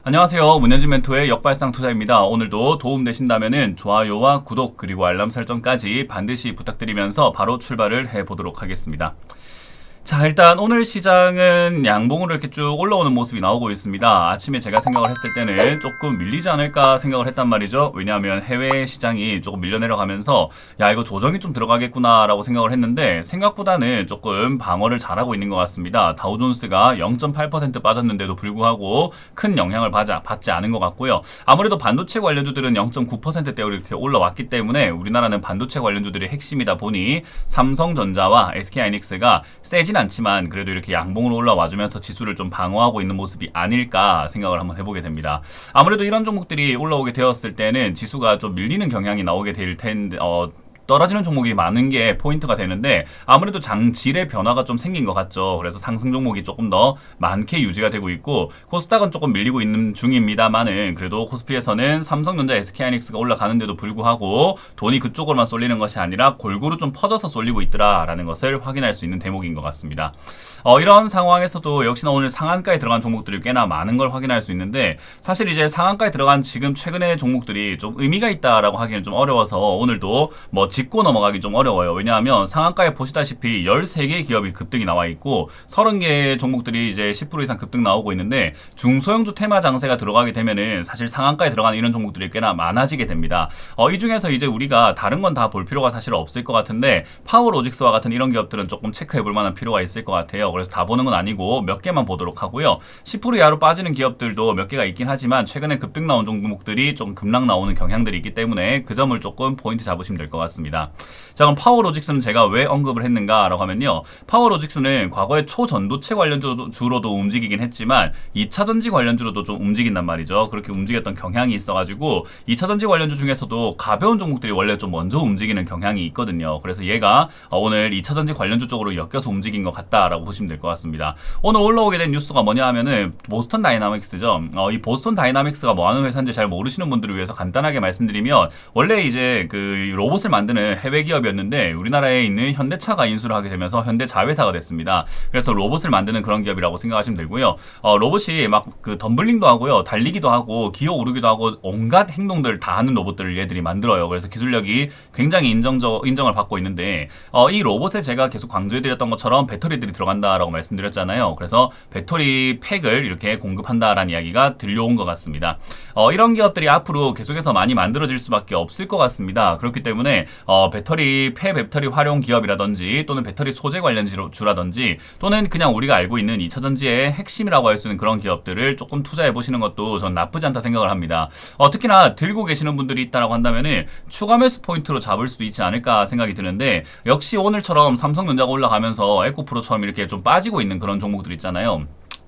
안녕하세요. 문현진 멘토의 역발상 투자입니다. 오늘도 도움되신다면 좋아요와 구독 그리고 알람 설정까지 반드시 부탁드리면서 바로 출발을 해보도록 하겠습니다. 자, 일단 오늘 시장은 양봉으로 이렇게 쭉 올라오는 모습이 나오고 있습니다. 아침에 제가 생각을 했을 때는 조금 밀리지 않을까 생각을 했단 말이죠. 왜냐하면 해외 시장이 조금 밀려 내려가면서 야, 이거 조정이 좀 들어가겠구나 라고 생각을 했는데 생각보다는 조금 방어를 잘하고 있는 것 같습니다. 다우존스가 0.8% 빠졌는데도 불구하고 큰 영향을 받지 않은 것 같고요. 아무래도 반도체 관련주들은 0.9%대로 이렇게 올라왔기 때문에 우리나라는 반도체 관련주들이 핵심이다 보니 삼성전자와 SK하이닉스가 세진 않지만 그래도 이렇게 양봉으로 올라와주면서 지수를 좀 방어하고 있는 모습이 아닐까 생각을 한번 해보게 됩니다. 아무래도 이런 종목들이 올라오게 되었을 때는 지수가 좀 밀리는 경향이 나오게 될 텐데 떨어지는 종목이 많은 게 포인트가 되는데 아무래도 장질의 변화가 좀 생긴 것 같죠. 그래서 상승 종목이 조금 더 많게 유지가 되고 있고 코스닥은 조금 밀리고 있는 중입니다만은 그래도 코스피에서는 삼성전자, SK하이닉스가 올라가는데도 불구하고 돈이 그쪽으로만 쏠리는 것이 아니라 골고루 좀 퍼져서 쏠리고 있더라라는 것을 확인할 수 있는 대목인 것 같습니다. 이런 상황에서도 역시나 오늘 상한가에 들어간 종목들이 꽤나 많은 걸 확인할 수 있는데 사실 이제 상한가에 들어간 지금 최근의 종목들이 좀 의미가 있다라고 하기는 좀 어려워서 오늘도 짚고 넘어가기 좀 어려워요. 왜냐하면 상한가에 보시다시피 13개 기업이 급등이 나와 있고 30개 종목들이 이제 10% 이상 급등 나오고 있는데 중소형주 테마 장세가 들어가게 되면은 사실 상한가에 들어가는 이런 종목들이 꽤나 많아지게 됩니다. 이 중에서 이제 우리가 다른 건 다 볼 필요가 사실 없을 것 같은데 파워로직스와 같은 이런 기업들은 조금 체크해 볼 만한 필요가 있을 것 같아요. 그래서 다 보는 건 아니고 몇 개만 보도록 하고요. 10% 이하로 빠지는 기업들도 몇 개가 있긴 하지만 최근에 급등 나온 종목들이 좀 급락 나오는 경향들이 있기 때문에 그 점을 조금 포인트 잡으시면 될 것 같습니다. 자, 그럼 파워로직스는 제가 왜 언급을 했는가라고 하면요. 파워로직스는 과거에 초전도체 관련주로도 움직이긴 했지만 2차전지 관련주로도 좀 움직인단 말이죠. 그렇게 움직였던 경향이 있어가지고 2차전지 관련주 중에서도 가벼운 종목들이 원래 좀 먼저 움직이는 경향이 있거든요. 그래서 얘가 오늘 2차전지 관련주 쪽으로 엮여서 움직인 것 같다라고 보시면 될 것 같습니다. 오늘 올라오게 된 뉴스가 뭐냐 하면은 보스턴 다이나믹스죠. 이 보스턴 다이나믹스가 뭐 하는 회사인지 잘 모르시는 분들을 위해서 간단하게 말씀드리면 원래 이제 그 로봇을 만드는 해외 기업이었는데 우리나라에 있는 현대차가 인수를 하게 되면서 현대 자회사가 됐습니다. 그래서 로봇을 만드는 그런 기업이라고 생각하시면 되고요. 로봇이 막 그 덤블링도 하고요, 달리기도 하고, 기어 오르기도 하고, 온갖 행동들을 다 하는 로봇들을 얘들이 만들어요. 그래서 기술력이 굉장히 인정을 받고 있는데 이 로봇에 제가 계속 강조해드렸던 것처럼 배터리들이 들어간다라고 말씀드렸잖아요. 그래서 배터리 팩을 이렇게 공급한다라는 이야기가 들려온 것 같습니다. 이런 기업들이 앞으로 계속해서 많이 만들어질 수밖에 없을 것 같습니다. 그렇기 때문에 폐배터리 활용 기업이라든지 또는 배터리 소재 관련주라든지 또는 그냥 우리가 알고 있는 2차전지의 핵심이라고 할 수 있는 그런 기업들을 조금 투자해 보시는 것도 전 나쁘지 않다 생각을 합니다. 특히나 들고 계시는 분들이 있다라고 한다면은 추가 매수 포인트로 잡을 수도 있지 않을까 생각이 드는데 역시 오늘처럼 삼성전자가 올라가면서 에코프로처럼 이렇게 좀 빠지고 있는 그런 종목들 있잖아요.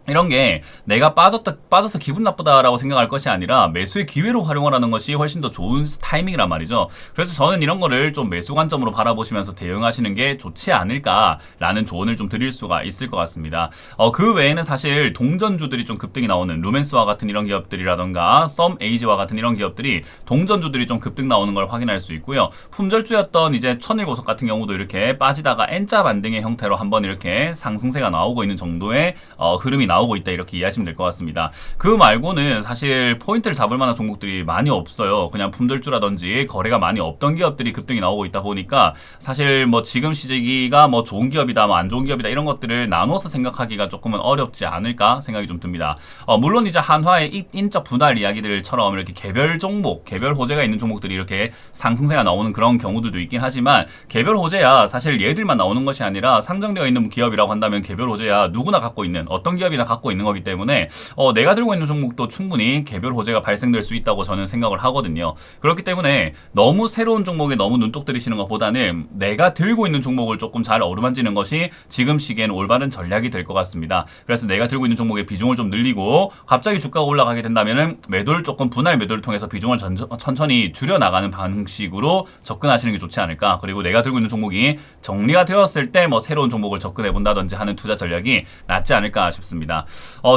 이런 게 내가 빠져서 기분 나쁘다라고 생각할 것이 아니라 매수의 기회로 활용하라는 것이 훨씬 더 좋은 타이밍이란 말이죠. 그래서 저는 이런 거를 좀 매수 관점으로 바라보시면서 대응하시는 게 좋지 않을까라는 조언을 좀 드릴 수가 있을 것 같습니다. 그 외에는 사실 동전주들이 좀 급등이 나오는 루멘스와 같은 이런 기업들이라던가 썸에이지와 같은 이런 기업들이 동전주들이 좀 급등 나오는 걸 확인할 수 있고요. 품절주였던 이제 천일고속 같은 경우도 이렇게 빠지다가 N자 반등의 형태로 한번 이렇게 상승세가 나오고 있는 정도의 흐름이 나오고 있다 이렇게 이해하시면 될 것 같습니다. 그 말고는 사실 포인트를 잡을 만한 종목들이 많이 없어요. 그냥 품절주라든지 거래가 많이 없던 기업들이 급등이 나오고 있다 보니까 사실 뭐 지금 시기가 뭐 좋은 기업이다 뭐 안 좋은 기업이다 이런 것들을 나눠서 생각하기가 조금은 어렵지 않을까 생각이 좀 듭니다. 물론 이제 한화의 인적 분할 이야기들처럼 이렇게 개별 종목, 개별 호재가 있는 종목들이 이렇게 상승세가 나오는 그런 경우들도 있긴 하지만 개별 호재야 사실 얘들만 나오는 것이 아니라 상장되어 있는 기업이라고 한다면 개별 호재야 누구나 갖고 있는 어떤 기업이나 갖고 있는 거기 때문에 내가 들고 있는 종목도 충분히 개별 호재가 발생될 수 있다고 저는 생각을 하거든요. 그렇기 때문에 너무 새로운 종목에 너무 눈독 들이시는 것보다는 내가 들고 있는 종목을 조금 잘 어루만지는 것이 지금 시기에는 올바른 전략이 될 것 같습니다. 그래서 내가 들고 있는 종목의 비중을 좀 늘리고 갑자기 주가가 올라가게 된다면 매도를 조금 분할 매도를 통해서 비중을 천천히 줄여나가는 방식으로 접근하시는 게 좋지 않을까. 그리고 내가 들고 있는 종목이 정리가 되었을 때 뭐 새로운 종목을 접근해 본다든지 하는 투자 전략이 낫지 않을까 싶습니다. 하겠습니다.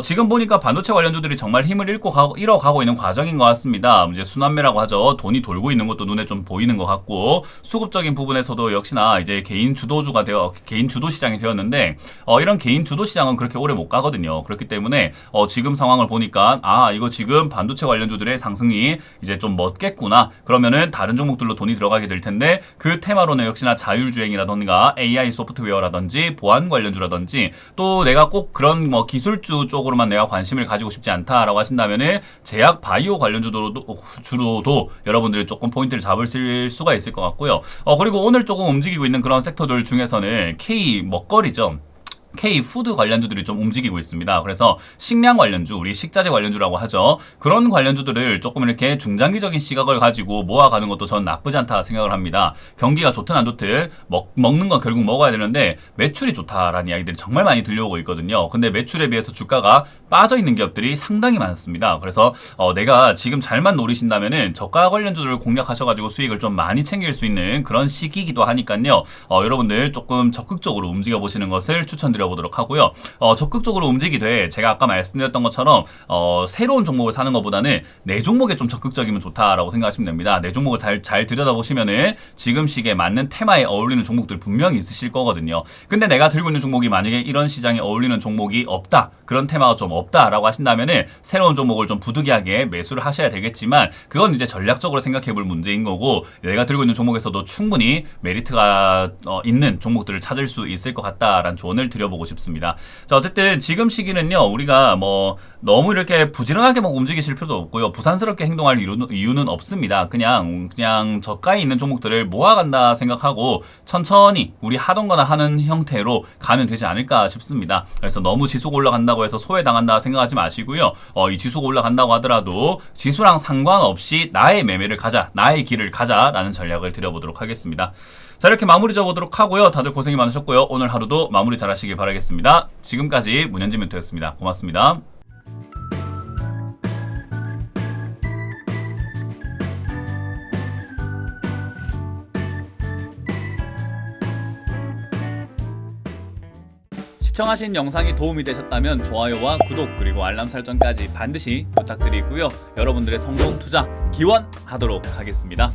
지금 보니까 반도체 관련주들이 정말 힘을 잃어가고 있는 과정인 것 같습니다. 이제 순환매라고 하죠. 돈이 돌고 있는 것도 눈에 좀 보이는 것 같고, 수급적인 부분에서도 역시나 이제 개인 주도 시장이 되었는데, 이런 개인 주도 시장은 그렇게 오래 못 가거든요. 그렇기 때문에 지금 상황을 보니까 이거 지금 반도체 관련주들의 상승이 이제 좀 멎겠구나. 그러면은 다른 종목들로 돈이 들어가게 될 텐데, 그 테마로는 역시나 자율주행이라던가 AI 소프트웨어라든지 보안 관련주라든지, 또 내가 꼭 그런 기술주 쪽으로만 내가 관심을 가지고 싶지 않다라고 하신다면은 제약 바이오 관련주로도 여러분들이 조금 포인트를 잡을 수가 있을 것 같고요. 그리고 오늘 조금 움직이고 있는 그런 섹터들 중에서는 K 먹거리죠. K푸드 관련주들이 좀 움직이고 있습니다. 그래서 식량 관련주, 우리 식자재 관련주라고 하죠. 그런 관련주들을 조금 이렇게 중장기적인 시각을 가지고 모아가는 것도 전 나쁘지 않다 생각을 합니다. 경기가 좋든 안 좋든 먹는 건 결국 먹어야 되는데 매출이 좋다라는 이야기들이 정말 많이 들려오고 있거든요. 근데 매출에 비해서 주가가 빠져있는 기업들이 상당히 많습니다. 그래서 내가 지금 잘만 노리신다면은 저가 관련주들을 공략하셔가지고 수익을 좀 많이 챙길 수 있는 그런 시기이기도 하니까요. 여러분들 조금 적극적으로 움직여 보시는 것을 추천드립니다. 보도록 하고요. 적극적으로 움직이되 제가 아까 말씀드렸던 것처럼 새로운 종목을 사는 것보다는 내 종목에 좀 적극적이면 좋다라고 생각하시면 됩니다. 내 종목을 잘 들여다보시면은 지금 시기에 맞는 테마에 어울리는 종목들 분명히 있으실 거거든요. 근데 내가 들고 있는 종목이 만약에 이런 시장에 어울리는 종목이 없다, 그런 테마가 좀 없다라고 하신다면은 새로운 종목을 좀 부득이하게 매수를 하셔야 되겠지만, 그건 이제 전략적으로 생각해 볼 문제인 거고, 내가 들고 있는 종목에서도 충분히 메리트가 있는 종목들을 찾을 수 있을 것 같다라는 조언을 드려보고 싶습니다. 자, 어쨌든 지금 시기는요, 우리가 너무 이렇게 부지런하게 움직이실 필요도 없고요, 부산스럽게 행동할 이유는 없습니다. 그냥 저가에 있는 종목들을 모아간다 생각하고 천천히 우리 하던 거나 하는 형태로 가면 되지 않을까 싶습니다. 그래서 너무 지수가 올라간다고 해서 소외당한다 생각하지 마시고요. 이 지수가 올라간다고 하더라도 지수랑 상관없이 나의 매매를 가자, 나의 길을 가자라는 전략을 드려보도록 하겠습니다. 자, 이렇게 마무리 지어보도록 하고요. 다들 고생이 많으셨고요. 오늘 하루도 마무리 잘 하시길 바라겠습니다. 지금까지 문현진 멘토였습니다. 고맙습니다. 시청하신 영상이 도움이 되셨다면 좋아요와 구독 그리고 알람 설정까지 반드시 부탁드리고요. 여러분들의 성공 투자 기원하도록 하겠습니다.